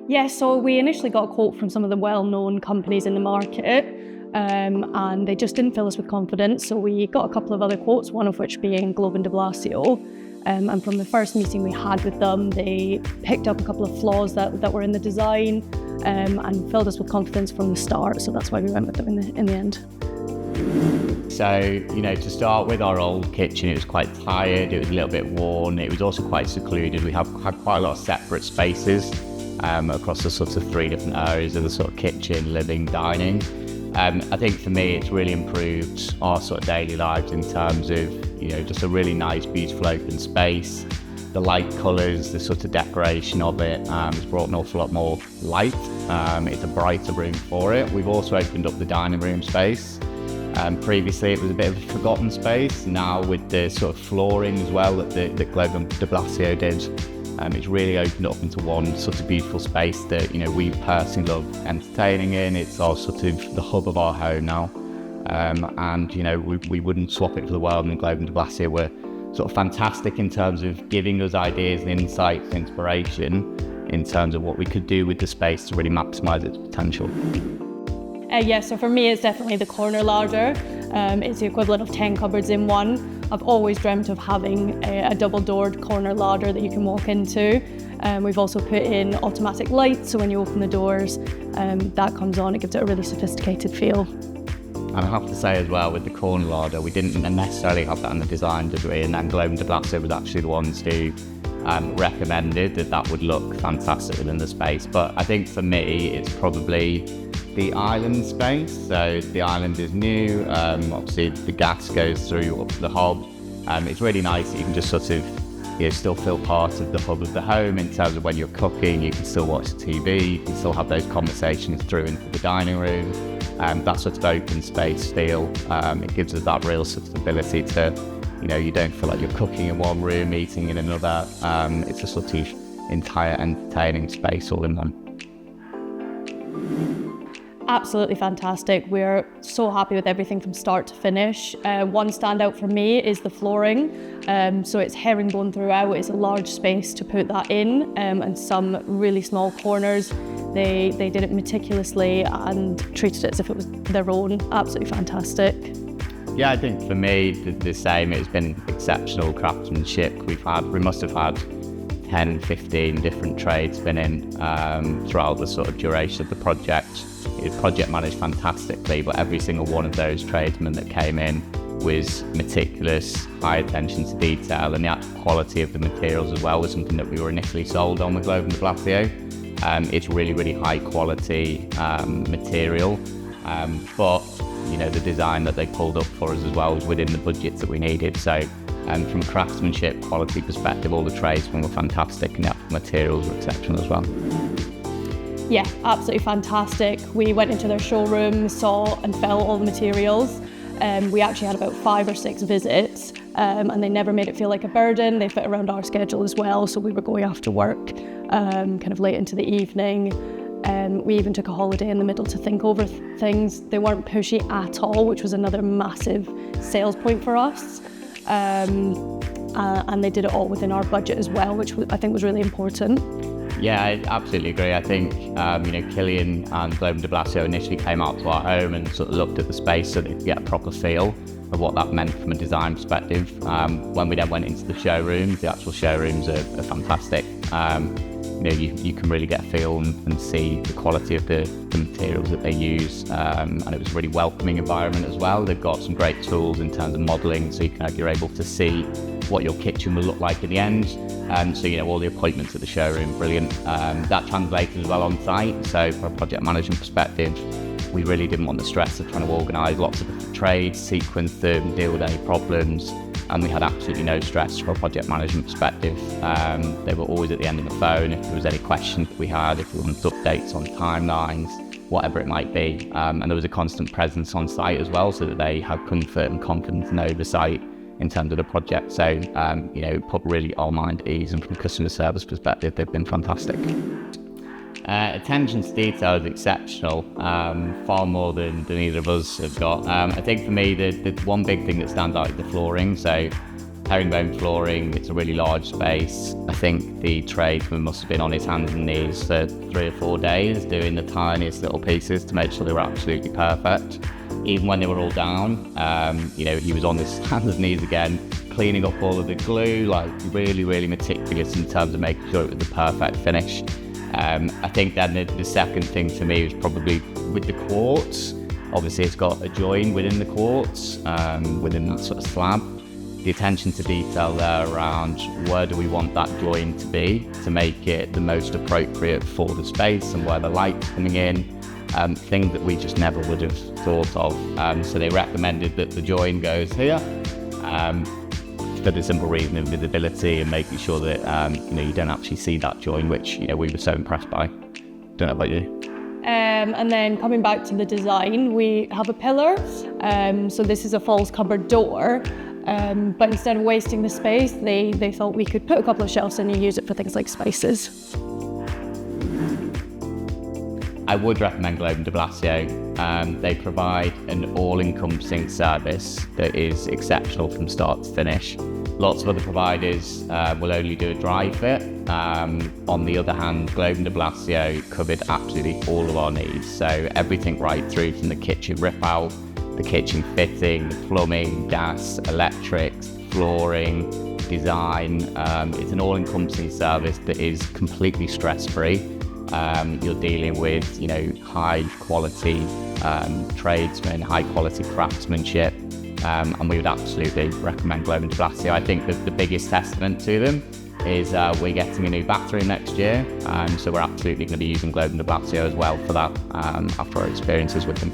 Yeah, so we initially got a quote from some of the well-known companies in the market, and they just didn't fill us with confidence. So we got a couple of other quotes, one of which being Globe De Blasio. And from the first meeting we had with them, they picked up a couple of flaws that were in the design, and filled us with confidence from the start. So that's why we went with them in the end. So, to start with, our old kitchen, it was quite tired, it was a little bit worn, it was also quite secluded. We had quite a lot of separate spaces across the sort of 3 different areas of the sort of kitchen, living, dining. I think for me, it's really improved our sort of daily lives in terms of, just a really nice, beautiful open space. The light colours, the sort of decoration of it has brought an awful lot more light. It's a brighter room for it. We've also opened up the dining room space. Previously it was a bit of a forgotten space. Now with the sort of flooring as well that Globe De Blasio did, it's really opened up into one sort of beautiful space that we personally love entertaining in. It's our sort of the hub of our home now, and we wouldn't swap it for the world. And Globe De Blasio were sort of fantastic in terms of giving us ideas and insights and inspiration in terms of what we could do with the space to really maximise its potential. Yeah, so for me it's definitely the corner larder. It's the equivalent of 10 cupboards in one. I've always dreamt of having a double-doored corner larder that you can walk into. We've also put in automatic lights, so when you open the doors, that comes on. It gives it a really sophisticated feel. And I have to say as well, with the corner larder, we didn't necessarily have that in the design, did we? And then Globe De Blasio was actually the ones who recommended that would look fantastic within the space. But I think for me, it's probably the island space. So the island is new. Obviously, the gas goes through up to the hob. It's really nice that you can just sort of still feel part of the hub of the home in terms of when you're cooking. You can still watch the TV. You can still have those conversations through into the dining room. That sort of open space feel, it gives us that real sort of ability to, you don't feel like you're cooking in one room, eating in another. It's a sort of entire entertaining space all in one. Absolutely fantastic. We're so happy with everything from start to finish. One standout for me is the flooring. So it's herringbone throughout. It's a large space to put that in, and some really small corners. They did it meticulously and treated it as if it was their own. Absolutely fantastic. Yeah, I think for me, the same. It's been exceptional craftsmanship. We must have had 10, 15 different tradesmen in throughout the sort of duration of the project. It was project managed fantastically, but every single one of those tradesmen that came in was meticulous, high attention to detail, and the actual quality of the materials as well was something that we were initially sold on with Globe De Blasio. It's really, really high quality material, but the design that they pulled up for us as well was within the budgets that we needed. So from a craftsmanship quality perspective, all the tradesmen were fantastic and the actual materials were exceptional as well. Yeah, absolutely fantastic. We went into their showroom, saw and felt all the materials. We actually had about 5 or 6 visits, and they never made it feel like a burden. They fit around our schedule as well, so we were going after work kind of late into the evening. We even took a holiday in the middle to think over things. They weren't pushy at all, which was another massive sales point for us. And they did it all within our budget as well, which I think was really important. Yeah, I absolutely agree. I think, Killian and Globe De Blasio initially came out to our home and sort of looked at the space so they could get a proper feel of what that meant from a design perspective. When we then went into the showrooms, the actual showrooms are fantastic. You can really get a feel and see the quality of the materials that they use, and it was a really welcoming environment as well. They've got some great tools in terms of modelling, so you're able to see what your kitchen will look like at the end. So all the appointments at the showroom, brilliant. That translated as well on site. So from a project management perspective, we really didn't want the stress of trying to organise lots of different trades, sequence them, deal with any problems. And we had absolutely no stress from a project management perspective. They were always at the end of the phone if there was any questions we had, if we wanted updates on timelines, whatever it might be. And there was a constant presence on site as well, so that they had comfort and confidence and oversight in terms of the project. So, it put really our mind at ease, and from a customer service perspective, they've been fantastic. Attention to detail is exceptional, far more than either of us have got. I think for me, the one big thing that stands out is the flooring. So herringbone flooring. It's a really large space. I think the tradesman must have been on his hands and knees for 3 or 4 days doing the tiniest little pieces to make sure they were absolutely perfect. Even when they were all down, he was on his hands and knees again, cleaning up all of the glue, like really, really meticulous in terms of making sure it was the perfect finish. I think then the second thing for me was probably with the quartz. Obviously it's got a join within the quartz, within that sort of slab. The attention to detail there around where do we want that join to be to make it the most appropriate for the space and where the light's coming in, things that we just never would have thought of. So they recommended that the join goes here, for the simple reason of visibility and making sure that you don't actually see that join, which we were so impressed by. Don't know about you. And then coming back to the design, we have a pillar. So this is a false cupboard door. But instead of wasting the space, they thought we could put a couple of shelves in and use it for things like spices. I would recommend Globe De Blasio. They provide an all-encompassing service that is exceptional from start to finish. Lots of other providers will only do a dry fit. On the other hand, Globe De Blasio covered absolutely all of our needs. So everything right through from the kitchen rip-out, the kitchen fitting, the plumbing, gas, electrics, flooring, design. It's an all-encompassing service that is completely stress-free. You're dealing with, high quality tradesmen, high quality craftsmanship, and we would absolutely recommend Globe De Blasio. I think that the biggest testament to them is we're getting a new bathroom next year, so we're absolutely going to be using Globe De Blasio as well for that after our experiences with them.